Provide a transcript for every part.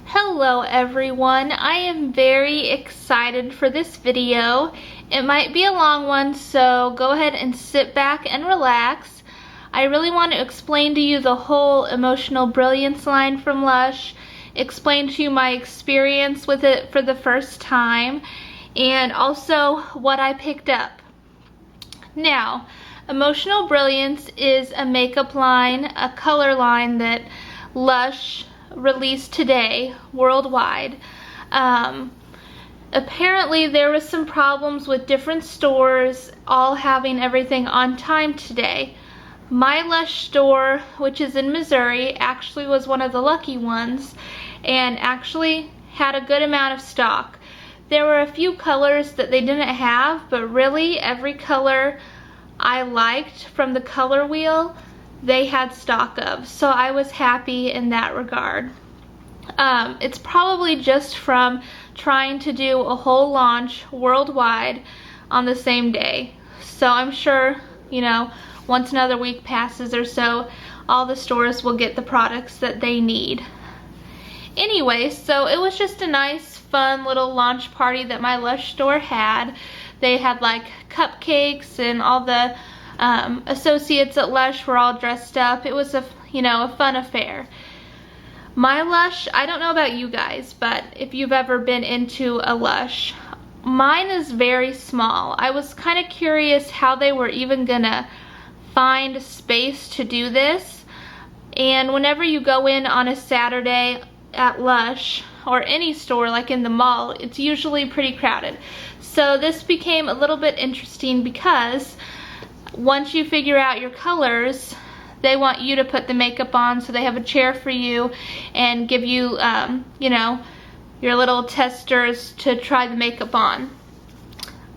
Hello everyone, I am very excited for this video. It might be a long one, so go ahead and sit back and relax. I really want to explain to you the whole Emotional Brilliance line from Lush, explain to you my experience with it for the first time, and also what I picked up. Now, Emotional Brilliance is a makeup line, a color line that Lush released today worldwide. Apparently there was some problems with different stores all having everything on time today. My Lush store, which is in Missouri, actually was one of the lucky ones and actually had a good amount of stock. There were a few colors that they didn't have, but really every color I liked from the color wheel they had stock of, so I was happy in that regard. It's probably just from trying to do a whole launch worldwide on the same day. So I'm sure, you know, once another week passes or so, all the stores will get the products that they need. Anyway, so it was just a nice, fun little launch party that my Lush store had. They had like cupcakes and all the associates at Lush were all dressed up. It was a fun affair. My Lush, I don't know about you guys, but if you've ever been into a Lush, mine is very small. I was kind of curious how they were even gonna find space to do this. And whenever you go in on a Saturday at Lush or any store like in the mall, it's usually pretty crowded. So this became a little bit interesting because once you figure out your colors, they want you to put the makeup on, so they have a chair for you and give you, you know, your little testers to try the makeup on.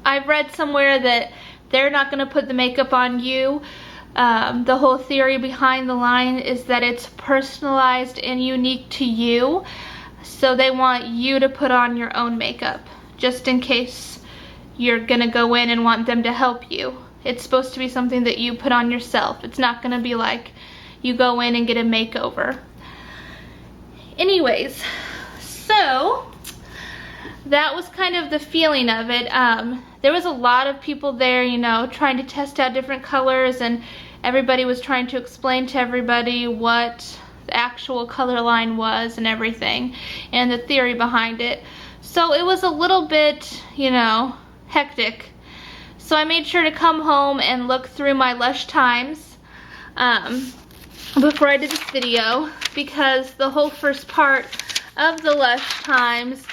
I've read somewhere that they're not going to put the makeup on you. The whole theory behind the line is that it's personalized and unique to you, so they want you to put on your own makeup, just in case you're going to go in and want them to help you. It's supposed to be something that you put on yourself. It's not going to be like you go in and get a makeover. Anyways, so that was kind of the feeling of it. There was a lot of people there, you know, trying to test out different colors, and everybody was trying to explain to everybody what the actual color line was and everything, and the theory behind it. So it was a little bit, you know, hectic. So I made sure to come home and look through my Lush Times before I did this video, because the whole first part of the Lush Times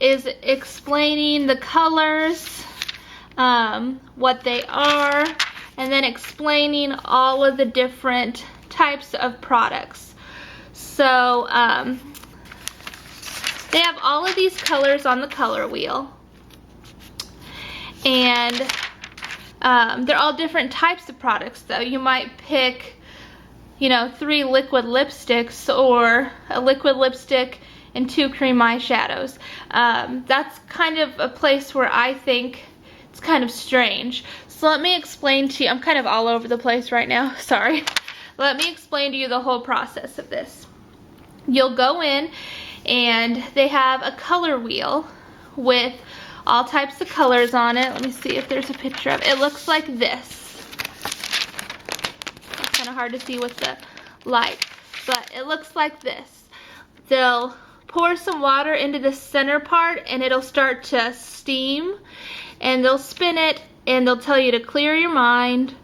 is explaining the colors, what they are, and then explaining all of the different types of products. So they have all of these colors on the color wheel, and they're all different types of products though. You might pick, you know, 3 liquid lipsticks or a liquid lipstick and 2 cream eyeshadows. That's kind of a place where I think it's kind of strange. So let me explain to you, I'm kind of all over the place right now, sorry. Let me explain to you the whole process of this. You'll go in and they have a color wheel with all types of colors on it. Let me see if there's a picture of it. It looks like this. It's kind of hard to see with the light, but it looks like this. They'll pour some water into the center part and it'll start to steam, and they'll spin it and they'll tell you to clear your mind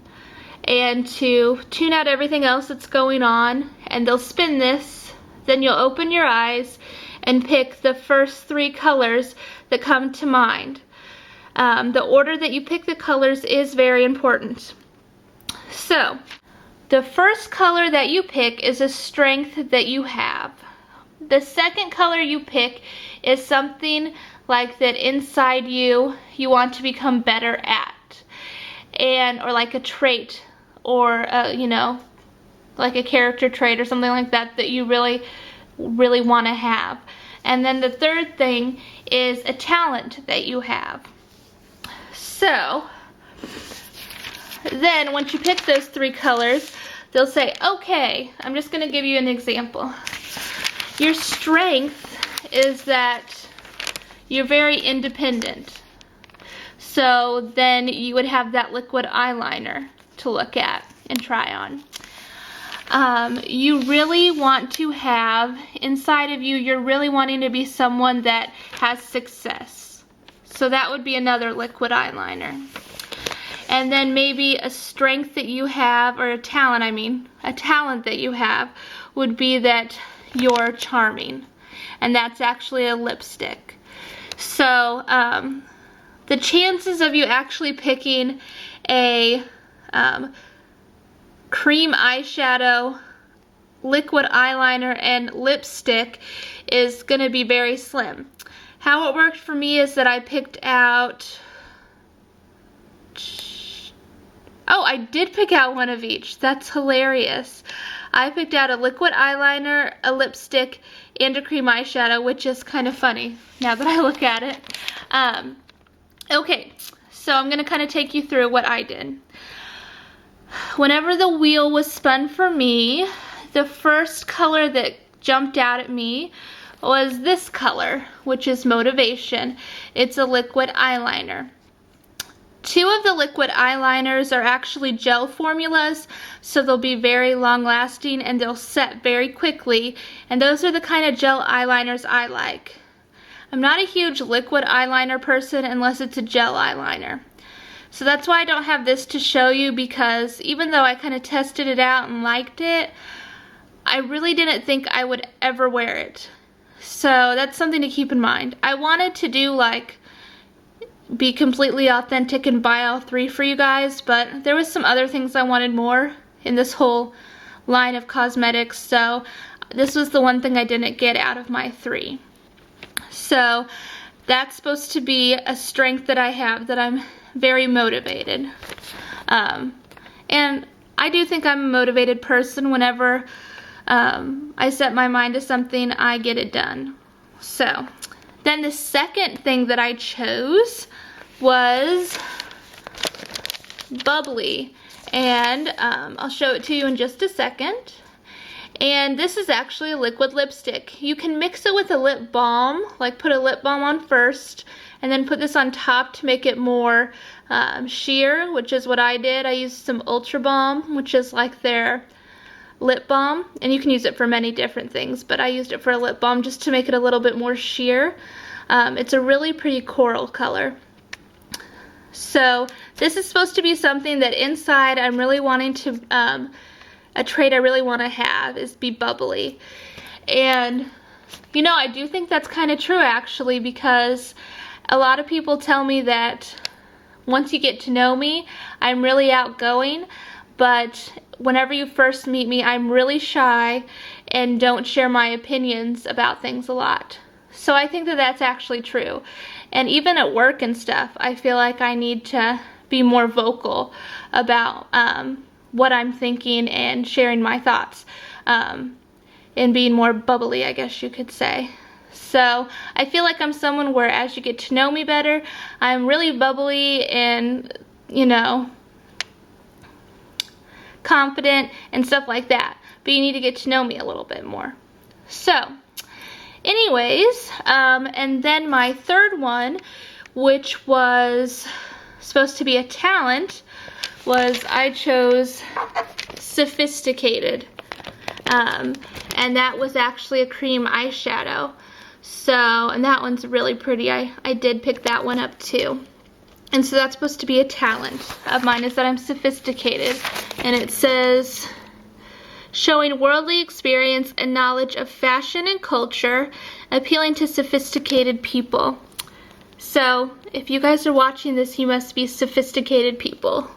and to tune out everything else that's going on, and they'll spin this. Then you'll open your eyes and pick the first 3 colors that come to mind. The order that you pick the colors is very important. So, the first color that you pick is a strength that you have. The second color you pick is something like that inside you want to become better at, or like a trait, or you know, like a character trait or something like that that you really want to have. And then the third thing is a talent that you have. So then once you pick those 3 colors, they'll say, okay, I'm just going to give you an example. Your strength is that you're very independent. So then you would have that liquid eyeliner to look at and try on. You really want to have, inside of you, you're really wanting to be someone that has success. So that would be another liquid eyeliner. And then maybe a strength that you have, or a talent that you have, would be that you're charming. And that's actually a lipstick. So the chances of you actually picking a cream eyeshadow, liquid eyeliner, and lipstick is going to be very slim. How it worked for me is that I picked out, oh, I did pick out one of each. That's hilarious. I picked out a liquid eyeliner, a lipstick, and a cream eyeshadow, which is kind of funny now that I look at it. Okay, so I'm going to kind of take you through what I did. Whenever the wheel was spun for me, the first color that jumped out at me was this color, which is Motivation. It's a liquid eyeliner. 2 of the liquid eyeliners are actually gel formulas, so they'll be very long lasting and they'll set very quickly, and those are the kind of gel eyeliners I like. I'm not a huge liquid eyeliner person unless it's a gel eyeliner. So that's why I don't have this to show you, because even though I kind of tested it out and liked it, I really didn't think I would ever wear it. So that's something to keep in mind. I wanted to do like be completely authentic and buy all 3 for you guys, but there was some other things I wanted more in this whole line of cosmetics, so this was the one thing I didn't get out of my 3. So that's supposed to be a strength that I have, that I'm very motivated. And I do think I'm a motivated person. Whenever I set my mind to something, I get it done. So then the second thing that I chose was Bubbly, and I'll show it to you in just a second. And this is actually a liquid lipstick. You can mix it with a lip balm, like put a lip balm on first and then put this on top to make it more sheer, which is what I did. I used some Ultra Balm, which is like their lip balm, and you can use it for many different things, but I used it for a lip balm just to make it a little bit more sheer. It's a really pretty coral color. So this is supposed to be something that inside I'm really wanting to, a trait I really want to have is be bubbly. And you know, I do think that's kind of true actually, because a lot of people tell me that once you get to know me, I'm really outgoing, but whenever you first meet me, I'm really shy and don't share my opinions about things a lot. So I think that that's actually true. And even at work and stuff, I feel like I need to be more vocal about what I'm thinking and sharing my thoughts, and being more bubbly, I guess you could say. So I feel like I'm someone where as you get to know me better, I'm really bubbly and, you know, confident and stuff like that. But you need to get to know me a little bit more. So anyways, and then my third one, which was supposed to be a talent, was I chose Sophisticated. And that was actually a cream eyeshadow. So, and that one's really pretty. I did pick that one up too. And so that's supposed to be a talent of mine, is that I'm sophisticated. And it says, showing worldly experience and knowledge of fashion and culture, appealing to sophisticated people. So, if you guys are watching this, you must be sophisticated people.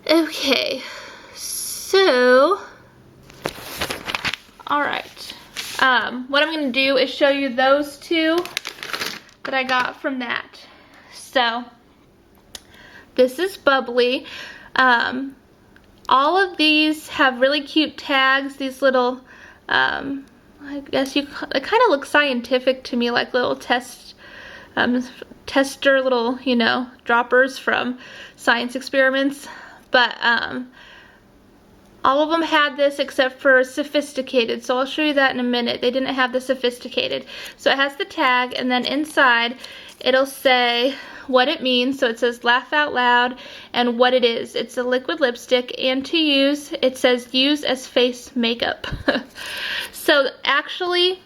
Okay, so, alright. What I'm going to do is show you those 2 that I got from that. So, this is Bubbly. All of these have really cute tags, these little, I guess it kind of looks scientific to me, like little test tester little, you know, droppers from science experiments. But all of them had this except for sophisticated, so I'll show you that in a minute. They didn't have the sophisticated. So it has the tag, and then inside it'll say what it means. So it says laugh out loud and what it is. It's a liquid lipstick, and to use, it says use as face makeup. So actually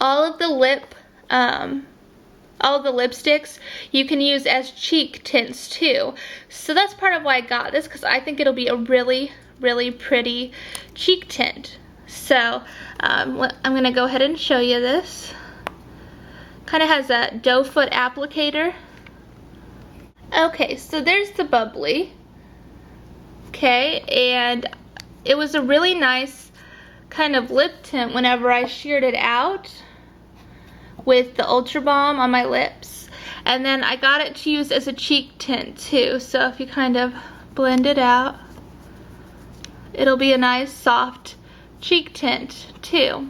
all of the lipsticks you can use as cheek tints too. So that's part of why I got this, because I think it'll be a really pretty cheek tint. So I'm going to go ahead and show you this. Kind of has a doe foot applicator. Okay, so there's the bubbly. Okay, and it was a really nice kind of lip tint whenever I sheared it out with the Ultra Balm on my lips. And then I got it to use as a cheek tint too. So if you kind of blend it out, it'll be a nice soft cheek tint too.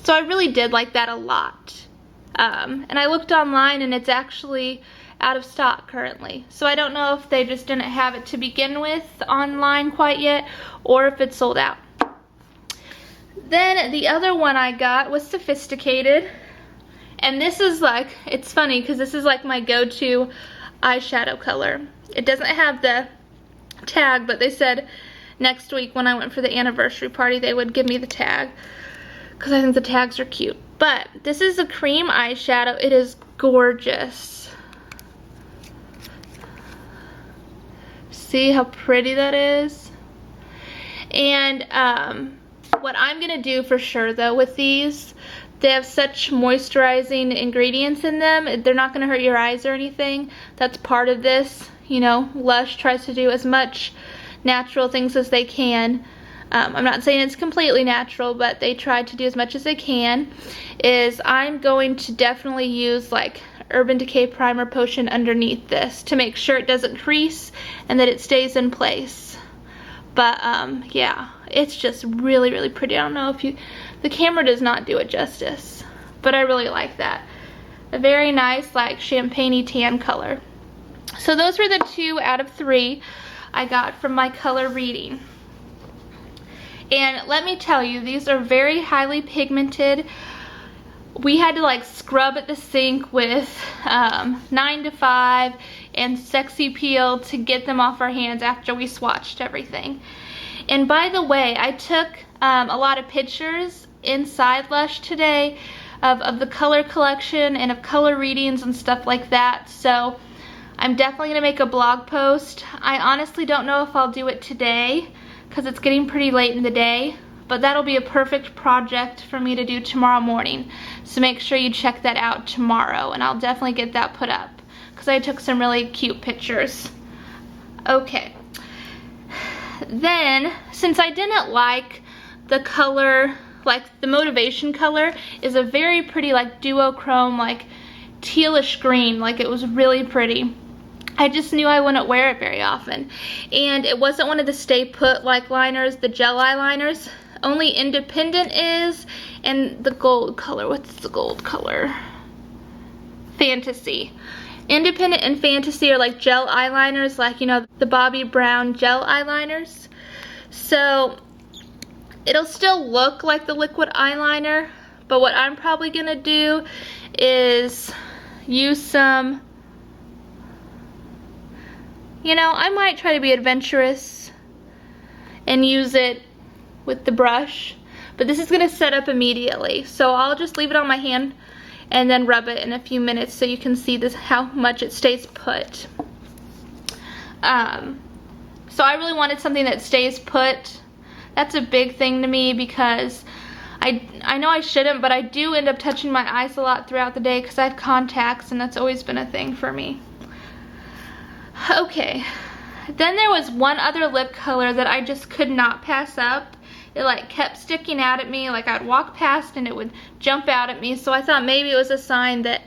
So I really did like that a lot. And I looked online and it's actually out of stock currently. So I don't know if they just didn't have it to begin with online quite yet, or if it's sold out. Then the other one I got was Sophisticated. And this is like, it's funny because this is like my go-to eyeshadow color. It doesn't have the tag, but they said next week when I went for the anniversary party they would give me the tag, because I think the tags are cute. But this is a cream eyeshadow. It is gorgeous. See how pretty that is? And what I'm gonna do for sure though with these, they have such moisturizing ingredients in them. They're not gonna hurt your eyes or anything. That's part of this. You know, Lush tries to do as much natural things as they can. I'm not saying it's completely natural, but they try to do as much as they can. I'm going to definitely use like Urban Decay Primer Potion underneath this to make sure it doesn't crease and that it stays in place. But yeah, it's just really pretty. I don't know if the camera does not do it justice, but I really like that. A very nice like champagne-y tan color. So those were the 2 out of 3 I got from my color reading. And let me tell you, these are very highly pigmented. We had to like scrub at the sink with 9 to 5 and Sexy Peel to get them off our hands after we swatched everything. And by the way, I took a lot of pictures inside Lush today of the color collection and of color readings and stuff like that. So I'm definitely going to make a blog post. I honestly don't know if I'll do it today because it's getting pretty late in the day, but that'll be a perfect project for me to do tomorrow morning. So make sure you check that out tomorrow, and I'll definitely get that put up because I took some really cute pictures. Okay. Then, since I didn't like the color, like the Motivation color is a very pretty like duochrome, like tealish green, like it was really pretty. I just knew I wouldn't wear it very often. And it wasn't one of the Stay Put like liners, the gel eyeliners. Only Independent is, and the gold color, what's the gold color? Fantasy. Independent and Fantasy are like gel eyeliners, like, you know, the Bobbi Brown gel eyeliners. So it'll still look like the liquid eyeliner, but what I'm probably gonna do is use some, you know, I might try to be adventurous and use it with the brush, but this is gonna set up immediately. So I'll just leave it on my hand and then rub it in a few minutes so you can see this, how much it stays put. So I really wanted something that stays put. That's a big thing to me because I know I shouldn't, but I do end up touching my eyes a lot throughout the day because I have contacts, and that's always been a thing for me. Okay, then there was one other lip color that I just could not pass up. It like kept sticking out at me, like I'd walk past and it would jump out at me, so I thought maybe it was a sign that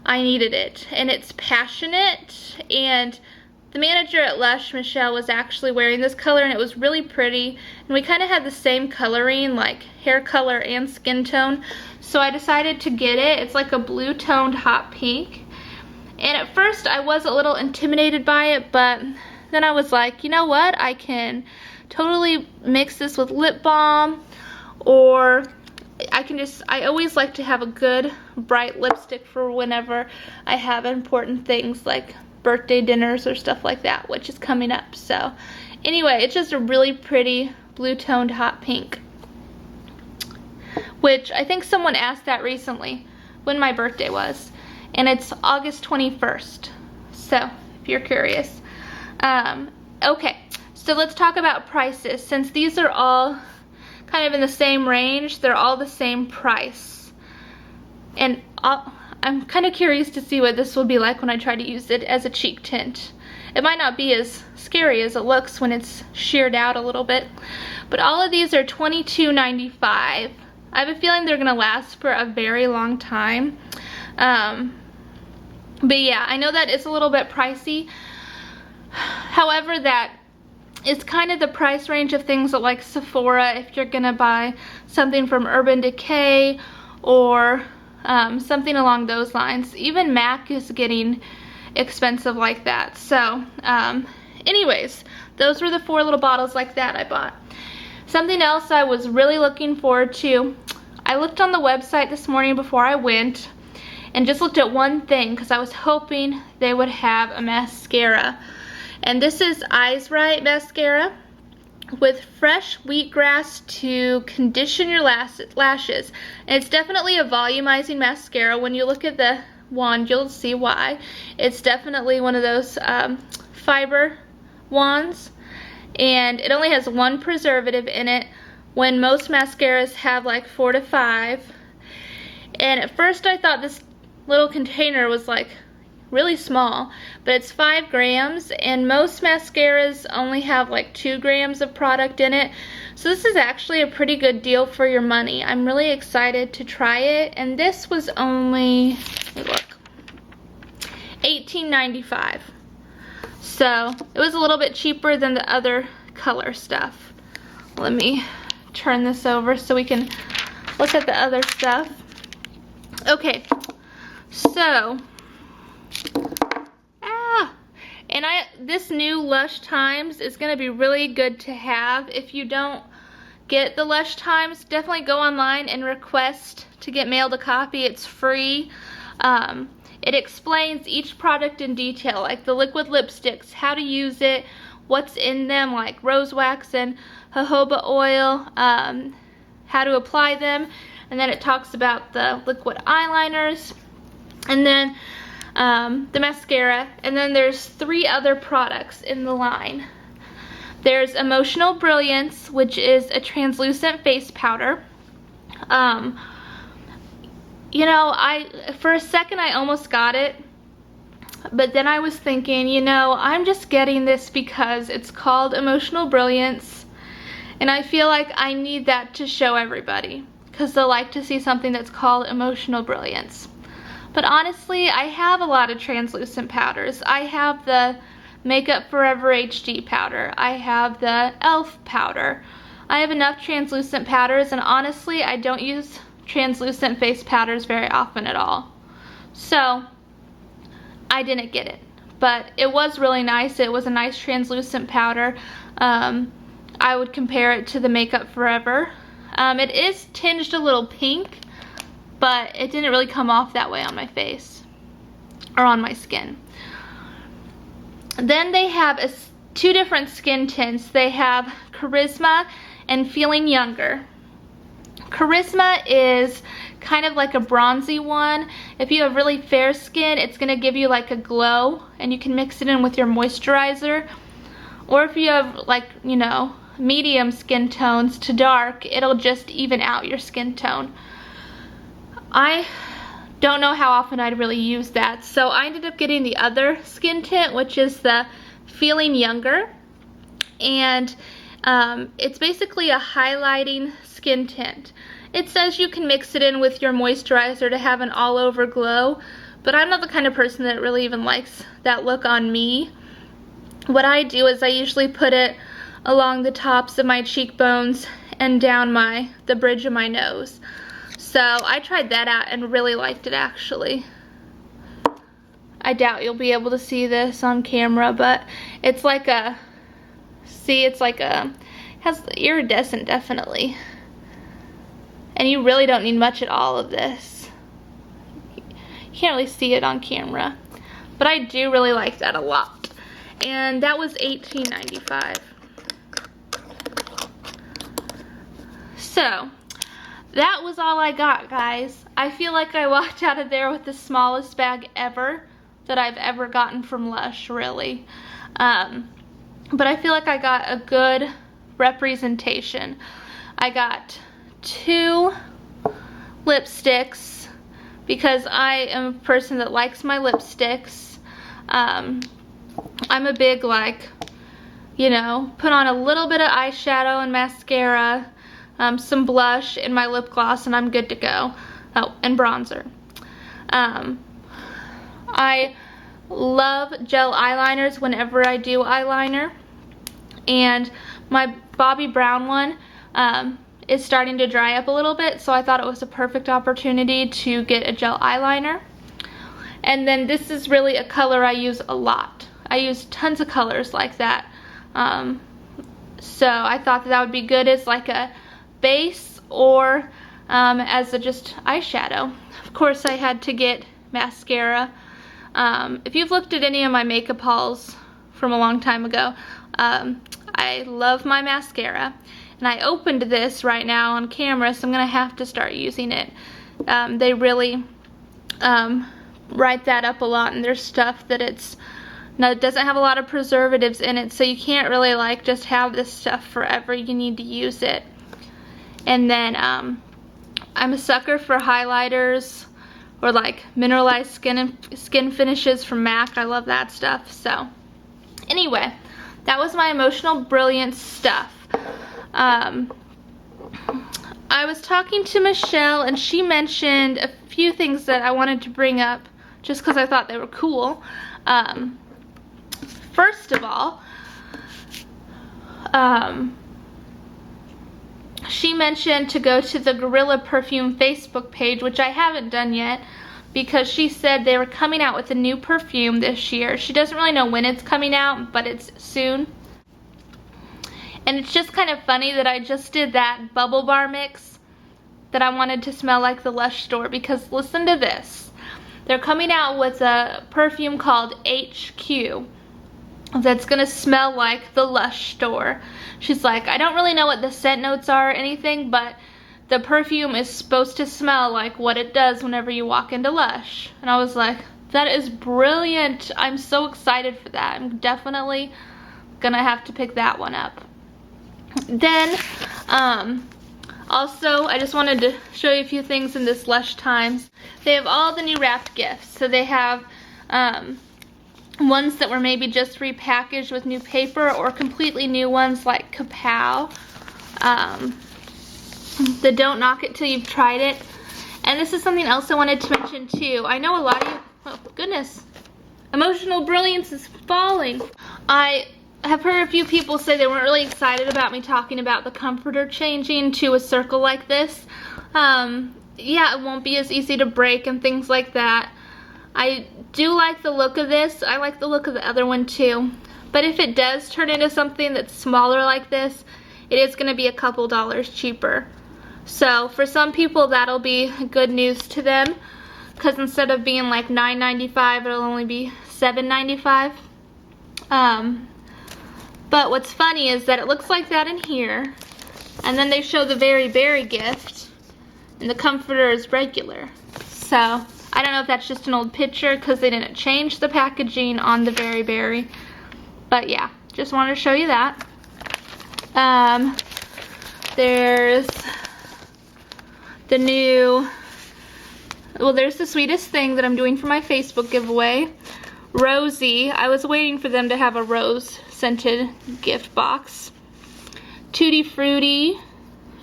I needed it. And it's Passionate, and the manager at Lush, Michelle, was actually wearing this color, and it was really pretty, and we kind of had the same coloring, like hair color and skin tone, so I decided to get it. It's like a blue toned hot pink, and at first I was a little intimidated by it, but then I was like, you know what, I can totally mix this with lip balm, or I always like to have a good bright lipstick for whenever I have important things like birthday dinners or stuff like that, which is coming up. So anyway, it's just a really pretty blue toned hot pink, which I think someone asked that recently when my birthday was, and it's August 21st, so if you're curious. Okay, so let's talk about prices. Since these are all kind of in the same range, they're all the same price, and I'm kind of curious to see what this will be like when I try to use it as a cheek tint. It might not be as scary as it looks when it's sheared out a little bit, but all of these are $22.95. I have a feeling they're gonna last for a very long time. But yeah, I know that it's a little bit pricey. However, that is kind of the price range of things at like Sephora if you're gonna buy something from Urban Decay or something along those lines. Even MAC is getting expensive like that. So anyways, those were the 4 little bottles like that I bought. Something else I was really looking forward to, I looked on the website this morning before I went and just looked at one thing because I was hoping they would have a mascara. And this is Eyes Right mascara with fresh wheatgrass to condition your lashes. And it's definitely a volumizing mascara. When you look at the wand, you'll see why. It's definitely one of those fiber wands, and it only has 1 preservative in it when most mascaras have like 4 to 5. And at first I thought this little container was like really small, but it's 5 grams, and most mascaras only have like 2 grams of product in it. So this is actually a pretty good deal for your money. I'm really excited to try it, and this was only, let me look, $18.95. So it was a little bit cheaper than the other color stuff. Let me turn this over so we can look at the other stuff. Okay, so and this new Lush Times is going to be really good to have. If you don't get the Lush Times, definitely go online and request to get mailed a copy. It's free. It explains each product in detail, like the liquid lipsticks, how to use it, what's in them, like rose wax and jojoba oil, how to apply them, and then it talks about the liquid eyeliners, and then the mascara, and then there's 3 other products in the line. There's Emotional Brilliance, which is a translucent face powder. You know, for a second I almost got it, but then I was thinking, you know, I'm just getting this because it's called Emotional Brilliance, and I feel like I need that to show everybody, because they'll like to see something that's called Emotional Brilliance. But honestly, I have a lot of translucent powders. I have the Makeup Forever HD powder. I have the e.l.f. powder. I have enough translucent powders, and honestly, I don't use translucent face powders very often at all. So I didn't get it, but it was really nice. It was a nice translucent powder. I would compare it to the Makeup Forever. It is tinged a little pink, but it didn't really come off that way on my face or on my skin. Then they have 2 different skin tints. They have Charisma and Feeling Younger. Charisma is kind of like a bronzy one. If you have really fair skin, it's going to give you like a glow, and you can mix it in with your moisturizer. Or if you have, like, you know, medium skin tones to dark, it'll just even out your skin tone. I don't know how often I'd really use that, so I ended up getting the other skin tint, which is the Feeling Younger, and it's basically a highlighting skin tint. It says you can mix it in with your moisturizer to have an all-over glow, but I'm not the kind of person that really even likes that look on me. what I do is I usually put it along the tops of my cheekbones and down the bridge of my nose. So I tried that out and really liked it, actually. I doubt you'll be able to see this on camera, but it's like a, see, it's like a, has iridescent, definitely. And you really don't need much at all of this. You can't really see it on camera, but I do really like that a lot. And that was $18.95. So that was all I got, guys. I feel like I walked out of there with the smallest bag ever that I've ever gotten from Lush, really. But I feel like I got a good representation. I got 2 lipsticks because I am a person that likes my lipsticks. I'm a big, like, you know, put on a little bit of eyeshadow and mascara, some blush in my lip gloss, and I'm good to go. Oh, and bronzer. I love gel eyeliners whenever I do eyeliner, and my Bobbi Brown one is starting to dry up a little bit, so I thought it was a perfect opportunity to get a gel eyeliner. And then this is really a color I use a lot. I use tons of colors like that, so I thought that would be good as like a base or as a just eyeshadow. Of course, I had to get mascara. If you've looked at any of my makeup hauls from a long time ago, I love my mascara, and I opened this right now on camera, so I'm gonna have to start using it. They really write that up a lot in their stuff, that it doesn't have a lot of preservatives in it, so you can't really like just have this stuff forever. You need to use it. And then I'm a sucker for highlighters or like mineralized skin finishes from MAC. I love that stuff. So anyway, that was my Emotional Brilliance stuff. I was talking to Michelle, and she mentioned a few things that I wanted to bring up just because I thought they were cool. First of all, she mentioned to go to the Gorilla Perfume Facebook page, which I haven't done yet, because she said they were coming out with a new perfume this year. She doesn't really know when it's coming out, but it's soon. And it's just kind of funny that I just did that bubble bar mix that I wanted to smell like the Lush store, because listen to this. They're coming out with a perfume called HQ that's gonna smell like the Lush store. She's like, I don't really know what the scent notes are or anything, but the perfume is supposed to smell like what it does whenever you walk into Lush. And I was like, that is brilliant. I'm so excited for that. I'm definitely gonna have to pick that one up. Then, also, I just wanted to show you a few things in this Lush Times. They have all the new wrapped gifts. So they have ones that were maybe just repackaged with new paper, or completely new ones like Kapow. The Don't Knock It Till You've Tried It. And this is something else I wanted to mention too. I know a lot of you, oh goodness, Emotional Brilliance is falling. I have heard a few people say they weren't really excited about me talking about the comforter changing to a circle like this. Yeah, it won't be as easy to break and things like that. I do like the look of this. I like the look of the other one too. But if it does turn into something that's smaller like this, it is going to be a couple dollars cheaper. So for some people, that'll be good news to them, because instead of being like $9.95, it'll only be $7.95. But what's funny is that it looks like that in here, and then they show the Very Berry gift, and the comforter is regular. So I don't know if that's just an old picture because they didn't change the packaging on the Very Berry. But yeah, just wanted to show you that. There's the new, well, there's the Sweetest Thing that I'm doing for my Facebook giveaway. Rosie, I was waiting for them to have a rose scented gift box. Tutti Frutti,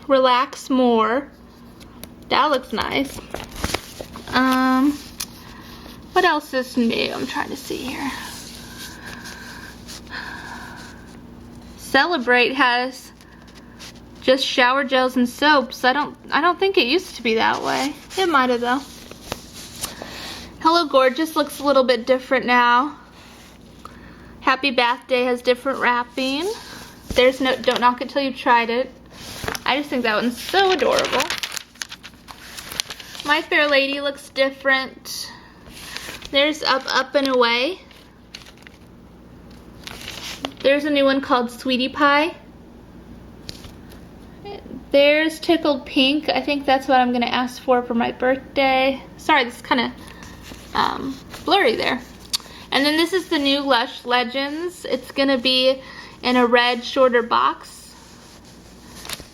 Relax More. That looks nice. What else is new? I'm trying to see here. Celebrate has just shower gels and soaps. I don't think it used to be that way. It might have though. Hello Gorgeous looks a little bit different now. Happy Bath Day has different wrapping. There's no Don't Knock It Till You've Tried It. I just think that one's so adorable. My Fair Lady looks different. There's Up and Away. There's a new one called Sweetie Pie. There's Tickled Pink. I think that's what I'm gonna ask for my birthday. Sorry, this is kind of blurry there. And then this is the new Lush Legends. It's gonna be in a red, shorter box.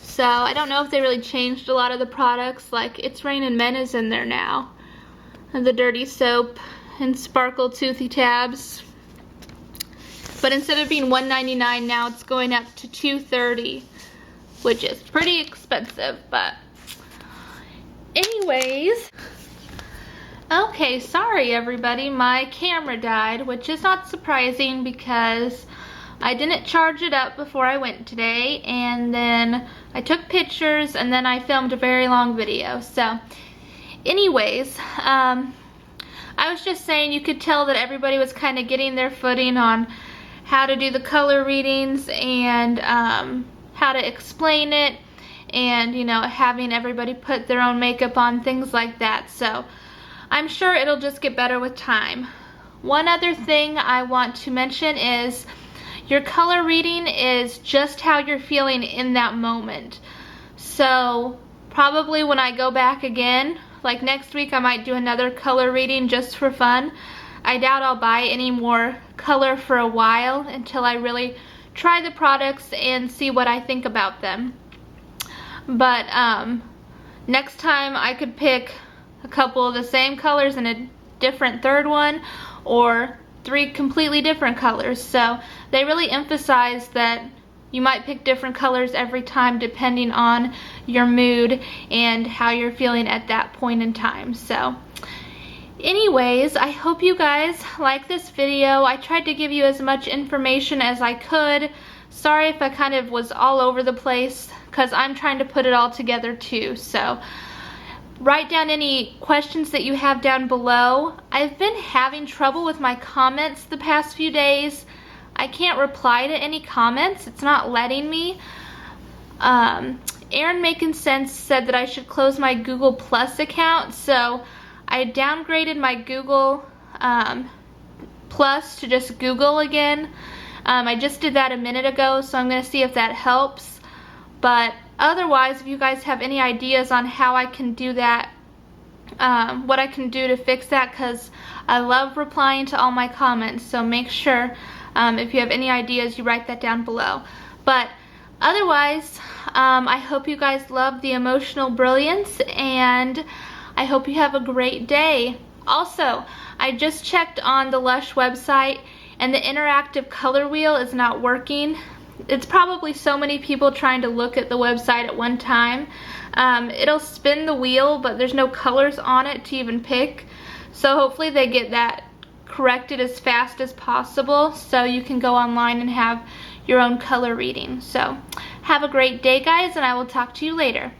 So I don't know if they really changed a lot of the products. Like It's Raining Men is in there now. And the Dirty Soap and Sparkle Toothy Tabs. But instead of being $1.99 now, it's going up to $2.30, which is pretty expensive. But anyways, okay, sorry everybody, my camera died, which is not surprising because I didn't charge it up before I went today, and then I took pictures, and then I filmed a very long video. So anyways, I was just saying, you could tell that everybody was kind of getting their footing on how to do the color readings and how to explain it, and you know, having everybody put their own makeup on, things like that. So I'm sure it'll just get better with time. One other thing I want to mention is your color reading is just how you're feeling in that moment. So probably when I go back again, like next week, I might do another color reading just for fun. I doubt I'll buy any more color for a while until I really try the products and see what I think about them. But next time I could pick a couple of the same colors and a different third one, or 3 completely different colors. So they really emphasize that you might pick different colors every time depending on your mood and how you're feeling at that point in time. So anyways, I hope you guys like this video. I tried to give you as much information as I could. Sorry if I kind of was all over the place, because I'm trying to put it all together too. So write down any questions that you have down below. I've been having trouble with my comments the past few days. I can't reply to any comments. It's not letting me. Aaron Making Sense said that I should close my Google Plus account, so I downgraded my Google Plus to just Google again. I just did that a minute ago, so I'm going to see if that helps. But otherwise, if you guys have any ideas on how I can do that, what I can do to fix that, because I love replying to all my comments, so make sure if you have any ideas, you write that down below. But otherwise, I hope you guys love the emotional brilliance, and I hope you have a great day. Also, I just checked on the Lush website, and the interactive color wheel is not working. It's probably so many people trying to look at the website at one time. It'll spin the wheel, but there's no colors on it to even pick. So hopefully they get that corrected as fast as possible so you can go online and have your own color reading. So have a great day, guys, and I will talk to you later.